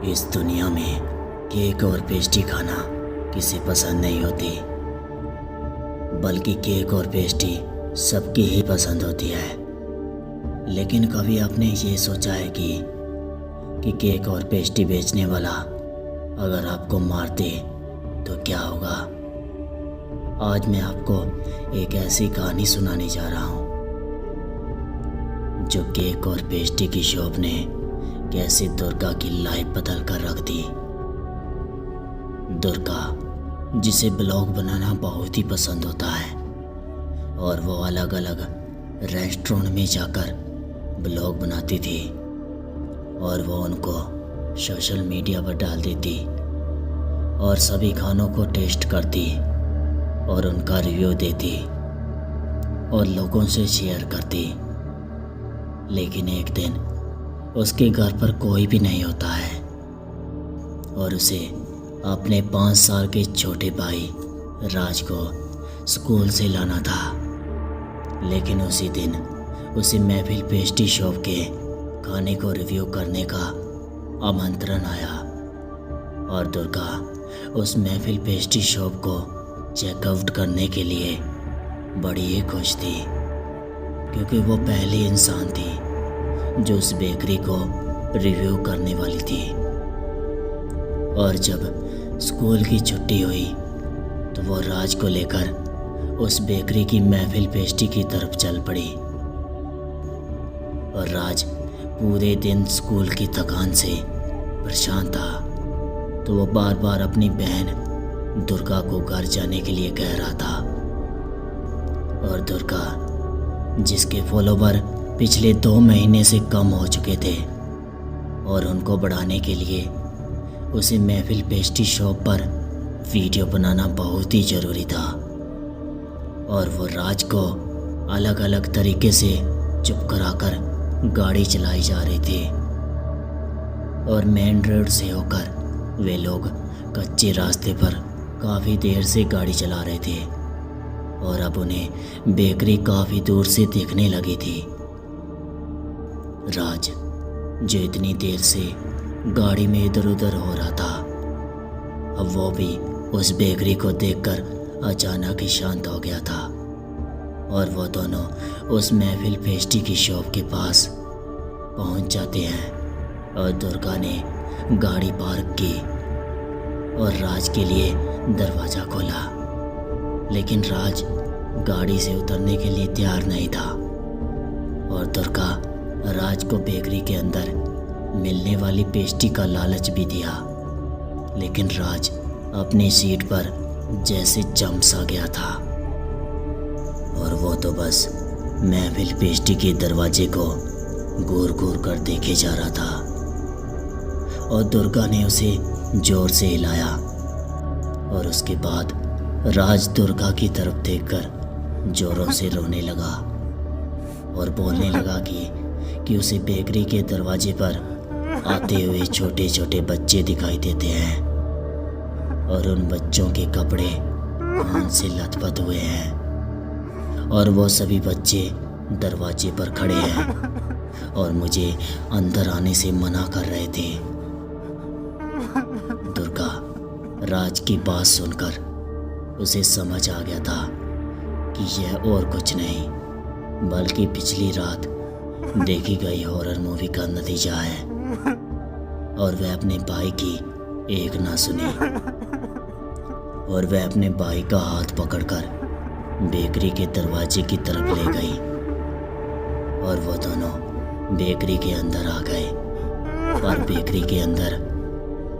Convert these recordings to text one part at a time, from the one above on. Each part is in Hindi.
इस दुनिया में केक और पेस्ट्री खाना किसे पसंद नहीं होती, बल्कि केक और पेस्ट्री सबकी ही पसंद होती है। लेकिन कभी आपने ये सोचा है कि केक और पेस्ट्री बेचने वाला अगर आपको मार दे तो क्या होगा? आज मैं आपको एक ऐसी कहानी सुनाने जा रहा हूँ जो केक और पेस्ट्री की शॉप ने कैसे दुर्गा की लाइफ बदल कर रख दी। दुर्गा, जिसे ब्लॉग बनाना बहुत ही पसंद होता है और वो अलग अलग रेस्टोरेंट में जाकर ब्लॉग बनाती थी और वो उनको सोशल मीडिया पर डाल देती और सभी खानों को टेस्ट करती और उनका रिव्यू देती और लोगों से शेयर करती। लेकिन एक दिन उसके घर पर कोई भी नहीं होता है और उसे अपने 5 साल के छोटे भाई राज को स्कूल से लाना था। लेकिन उसी दिन उसे महफिल पेस्ट्री शॉप के खाने को रिव्यू करने का आमंत्रण आया और दुर्गा उस महफिल पेस्ट्री शॉप को चेकआउट करने के लिए बड़ी ही खुश थी, क्योंकि वो पहली इंसान थी जो उस बेकरी को रिव्यू करने वाली थी। और जब स्कूल की छुट्टी हुई तो वो राज को लेकर उस बेकरी की महफिल पेस्ट्री की तरफ चल पड़ी। और राज पूरे दिन स्कूल की थकान से परेशान था, तो वो बार बार अपनी बहन दुर्गा को घर जाने के लिए कह रहा था। और दुर्गा, जिसके फॉलोवर पिछले 2 महीने से कम हो चुके थे और उनको बढ़ाने के लिए उसे महफिल पेस्ट्री शॉप पर वीडियो बनाना बहुत ही ज़रूरी था। और वो राज को अलग अलग तरीके से चुप कराकर गाड़ी चलाई जा रही थी और मेन रोड से होकर वे लोग कच्चे रास्ते पर काफ़ी देर से गाड़ी चला रहे थे और अब उन्हें बेकरी काफ़ी दूर से दिखने लगी थी। राज, जो इतनी देर से गाड़ी में इधर उधर हो रहा था, अब वो भी उस बेकरी को देखकर अचानक ही शांत हो गया था। और वो दोनों उस महफिल पेस्ट्री की शॉप के पास पहुंच जाते हैं और दुर्गा ने गाड़ी पार्क की और राज के लिए दरवाज़ा खोला। लेकिन राज गाड़ी से उतरने के लिए तैयार नहीं था और दुर्गा राज को बेकरी के अंदर मिलने वाली पेस्ट्री का लालच भी दिया। लेकिन राज अपनी सीट पर जैसे जम सा गया था और वो तो बस महफिल पेस्ट्री के दरवाजे को घूर घूर कर देखे जा रहा था। और दुर्गा ने उसे जोर से हिलाया और उसके बाद राज दुर्गा की तरफ देखकर जोरों से रोने लगा और बोलने लगा कि उसे बेकरी के दरवाजे पर आते हुए छोटे छोटे बच्चे दिखाई देते हैं और उन बच्चों के कपड़े खून से लथपथ हुए हैं और वो सभी बच्चे दरवाजे पर खड़े हैं और मुझे अंदर आने से मना कर रहे थे। दुर्गा, राज की बात सुनकर उसे समझ आ गया था कि यह और कुछ नहीं बल्कि पिछली रात देखी गई हॉरर मूवी का नतीजा है। और वह अपने भाई की एक ना सुनी और वह अपने भाई का हाथ पकड़कर बेकरी के दरवाजे की तरफ ले गई और वो दोनों बेकरी के अंदर आ गए। पर बेकरी के अंदर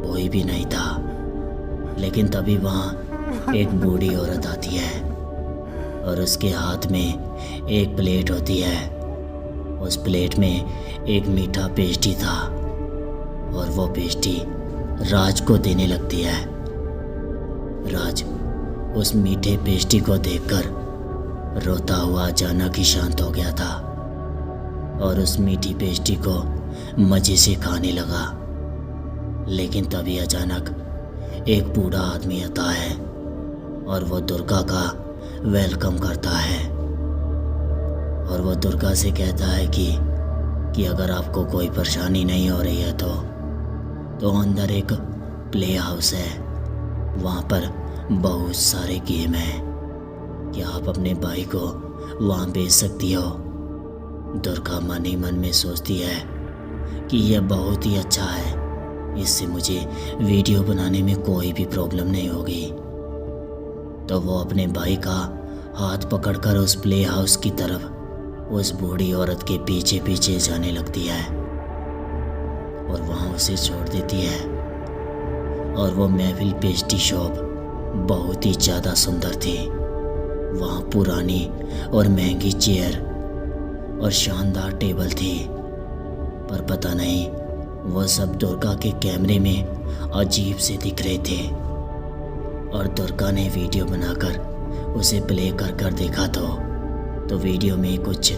कोई भी नहीं था। लेकिन तभी वहाँ एक बूढ़ी औरत आती है और उसके हाथ में एक प्लेट होती है। उस प्लेट में एक मीठा पेस्ट्री था और वो पेस्ट्री राज को देने लगती है। राज उस मीठे पेस्ट्री को देखकर रोता हुआ अचानक ही शांत हो गया था और उस मीठी पेस्ट्री को मज़े से खाने लगा। लेकिन तभी अचानक एक बूढ़ा आदमी आता है और वो दुर्गा का वेलकम करता है और वो दुर्गा से कहता है कि अगर आपको कोई परेशानी नहीं हो रही है तो तो अंदर एक प्ले हाउस है, वहाँ पर बहुत सारे गेम हैं। क्या आप अपने भाई को वहाँ भेज सकती हो? दुर्गा मन ही मन में सोचती है कि यह बहुत ही अच्छा है, इससे मुझे वीडियो बनाने में कोई भी प्रॉब्लम नहीं होगी। तो वो अपने भाई का हाथ पकड़कर उस प्ले हाउस की तरफ उस बूढ़ी औरत के पीछे पीछे जाने लगती है और वहाँ उसे छोड़ देती है। और वो महफिल पेस्ट्री शॉप बहुत ही ज़्यादा सुंदर थी। वहाँ पुरानी और महंगी चेयर और शानदार टेबल थी, पर पता नहीं वो सब दुर्गा के कैमरे में अजीब से दिख रहे थे। और दुर्गा ने वीडियो बनाकर उसे प्ले कर कर देखा तो वीडियो में कुछ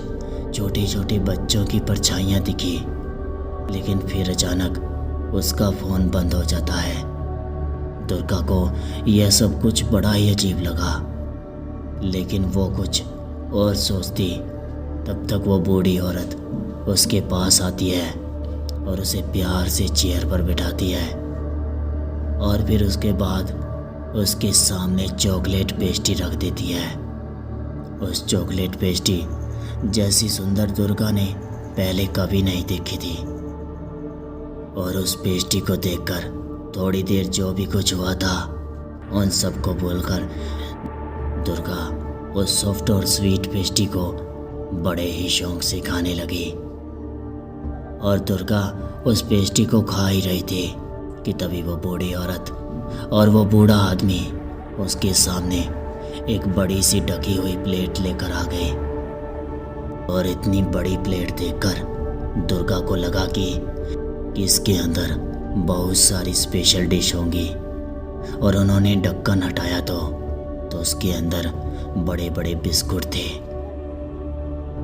छोटे छोटे बच्चों की परछाइयाँ दिखी, लेकिन फिर अचानक उसका फ़ोन बंद हो जाता है। दुर्गा को यह सब कुछ बड़ा ही अजीब लगा, लेकिन वो कुछ और सोचती तब तक वो बूढ़ी औरत उसके पास आती है और उसे प्यार से चेयर पर बिठाती है और फिर उसके बाद उसके सामने चॉकलेट पेस्ट्री रख देती है। उस चॉकलेट पेस्ट्री जैसी सुंदर दुर्गा ने पहले कभी नहीं देखी थी। और उस पेस्ट्री को देखकर थोड़ी देर जो भी कुछ हुआ था उन सबको बोलकर दुर्गा उस सॉफ्ट और स्वीट पेस्ट्री को बड़े ही शौक से खाने लगी। और दुर्गा उस पेस्ट्री को खा ही रही थी कि तभी वो बूढ़ी औरत और वो बूढ़ा आदमी उसके सामने एक बड़ी सी ढकी हुई प्लेट लेकर आ गए। और इतनी बड़ी प्लेट देखकर दुर्गा को लगा कि इसके अंदर बहुत सारी स्पेशल डिश होंगी। और उन्होंने ढक्कन हटाया तो उसके अंदर बड़े बड़े बिस्कुट थे।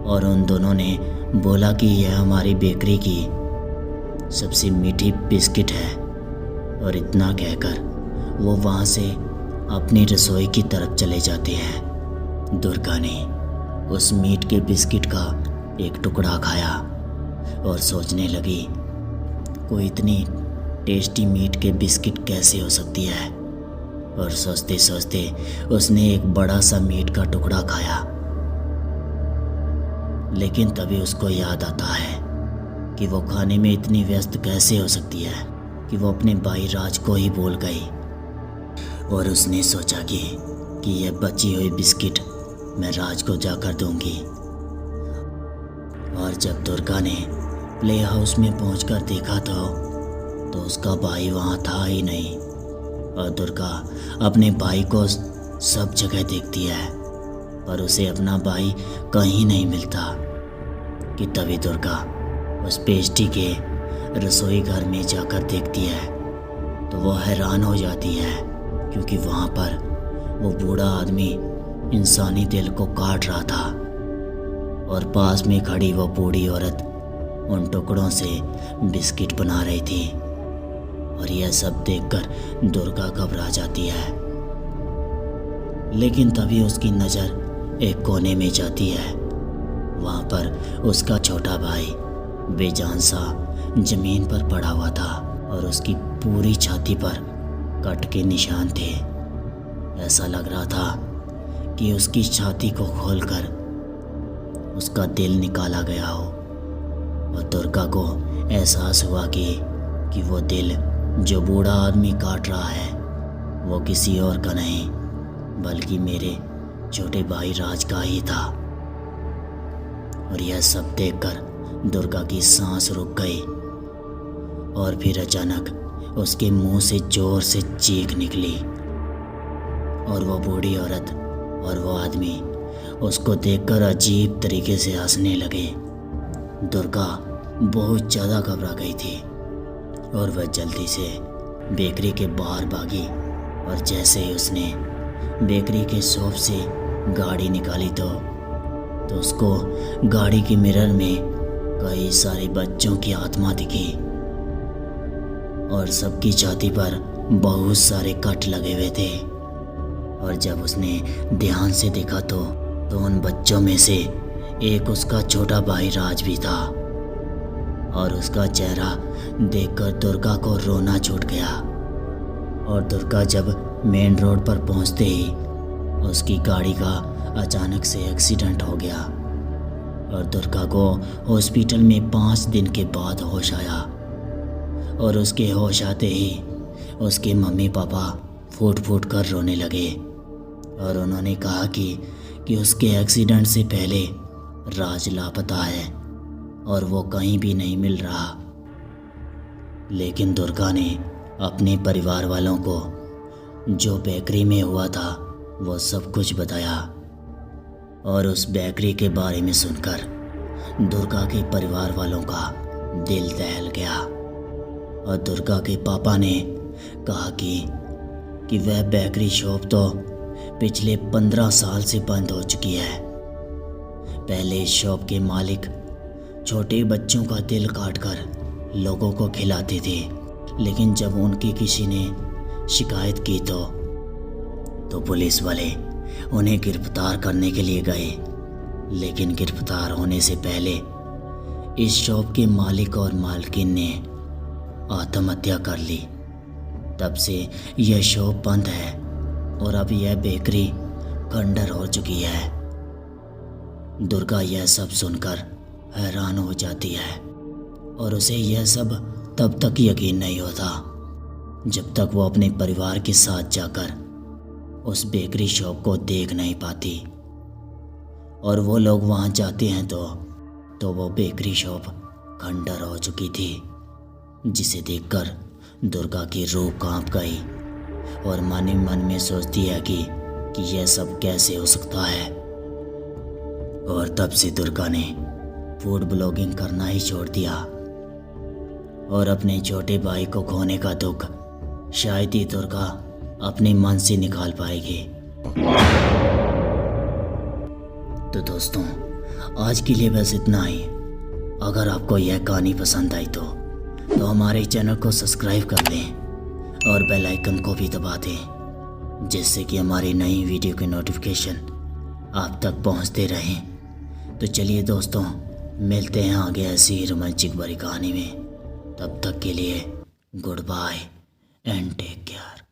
और उन दोनों ने बोला कि यह हमारी बेकरी की सबसे मीठी बिस्किट है। और इतना कहकर वो वहाँ से अपनी रसोई की तरफ चले जाते हैं। दुर्गा ने उस मीट के बिस्किट का एक टुकड़ा खाया और सोचने लगी कोई इतनी टेस्टी मीट के बिस्किट कैसे हो सकती है। और सोचते सोचते उसने एक बड़ा सा मीट का टुकड़ा खाया, लेकिन तभी उसको याद आता है कि वो खाने में इतनी व्यस्त कैसे हो सकती है कि वो अपने भाई राज को ही भूल गई। और उसने सोचा कि यह बची हुई बिस्किट मैं राज को जाकर दूंगी। और जब दुर्गा ने प्ले हाउस में पहुंचकर देखा तो उसका भाई वहाँ था ही नहीं। और दुर्गा अपने भाई को सब जगह देखती है, पर उसे अपना भाई कहीं नहीं मिलता। कि तभी दुर्गा उस पेस्ट्री के रसोई घर में जाकर देखती है तो वो हैरान हो जाती है, क्योंकि वहाँ पर वो बूढ़ा आदमी इंसानी दिल को काट रहा था और पास में खड़ी वो बूढ़ी औरत उन टुकड़ों से बिस्किट बना रही थी। और यह सब देखकर दुर्गा घबरा जाती है, लेकिन तभी उसकी नज़र एक कोने में जाती है। वहाँ पर उसका छोटा भाई बेजान सा जमीन पर पड़ा हुआ था और उसकी पूरी छाती पर कट के निशान थे। ऐसा लग रहा था कि उसकी छाती को खोलकर उसका दिल निकाला गया हो। और दुर्गा को एहसास हुआ कि वो दिल जो बूढ़ा आदमी काट रहा है वो किसी और का नहीं बल्कि मेरे छोटे भाई राज का ही था। और यह सब देखकर दुर्गा की सांस रुक गई और फिर अचानक उसके मुंह से जोर से चीख निकली। और वो बूढ़ी औरत और वो आदमी उसको देखकर अजीब तरीके से हंसने लगे। दुर्गा बहुत ज़्यादा घबरा गई थी और वह जल्दी से बेकरी के बाहर भागी। और जैसे ही उसने बेकरी के शॉप से गाड़ी निकाली तो उसको गाड़ी के मिरर में कई सारे बच्चों की आत्मा दिखी और सबकी छाती पर बहुत सारे कट लगे हुए थे। और जब उसने ध्यान से देखा तो उन बच्चों में से एक उसका छोटा भाई राज भी था। और उसका चेहरा देखकर दुर्गा को रोना छूट गया। और दुर्गा जब मेन रोड पर पहुंचते ही उसकी गाड़ी का अचानक से एक्सीडेंट हो गया और दुर्गा को हॉस्पिटल में 5 दिन के बाद होश आया। और उसके होश आते ही उसके मम्मी पापा फूट फूट कर रोने लगे और उन्होंने कहा कि उसके एक्सीडेंट से पहले राज लापता है और वो कहीं भी नहीं मिल रहा। लेकिन दुर्गा ने अपने परिवार वालों को जो बेकरी में हुआ था वो सब कुछ बताया। और उस बेकरी के बारे में सुनकर दुर्गा के परिवार वालों का दिल दहल गया। और दुर्गा के पापा ने कहा कि वह बेकरी शॉप तो पिछले 15 साल से बंद हो चुकी है। पहले इस शॉप के मालिक छोटे बच्चों का दिल काटकर लोगों को खिलाते थे, लेकिन जब उनकी किसी ने शिकायत की तो पुलिस वाले उन्हें गिरफ्तार करने के लिए गए। लेकिन गिरफ्तार होने से पहले इस शॉप के मालिक और मालकिन ने आत्महत्या कर ली। तब से यह शॉप बंद है और अब यह बेकरी खंडर हो चुकी है। दुर्गा यह सब सुनकर हैरान हो जाती है और उसे यह सब तब तक यकीन नहीं होता जब तक वो अपने परिवार के साथ जाकर उस बेकरी शॉप को देख नहीं पाती। और वो लोग वहाँ जाते हैं तो वो बेकरी शॉप खंडर हो चुकी थी, जिसे देखकर दुर्गा की रूह कांप गई और मन ही मन में सोचती है कि यह सब कैसे हो सकता है। और तब से दुर्गा ने फूड ब्लॉगिंग करना ही छोड़ दिया और अपने छोटे भाई को खोने का दुख शायद ही दुर्गा अपने मन से निकाल पाएगी। तो दोस्तों, आज के लिए बस इतना ही। अगर आपको यह कहानी पसंद आई तो हमारे चैनल को सब्सक्राइब कर दें और बेल आइकन को भी दबा दें, जिससे कि हमारी नई वीडियो के नोटिफिकेशन आप तक पहुंचते रहें। तो चलिए दोस्तों, मिलते हैं आगे ऐसी ही रोमांचिक भरी कहानी में। तब तक के लिए good bye and take care.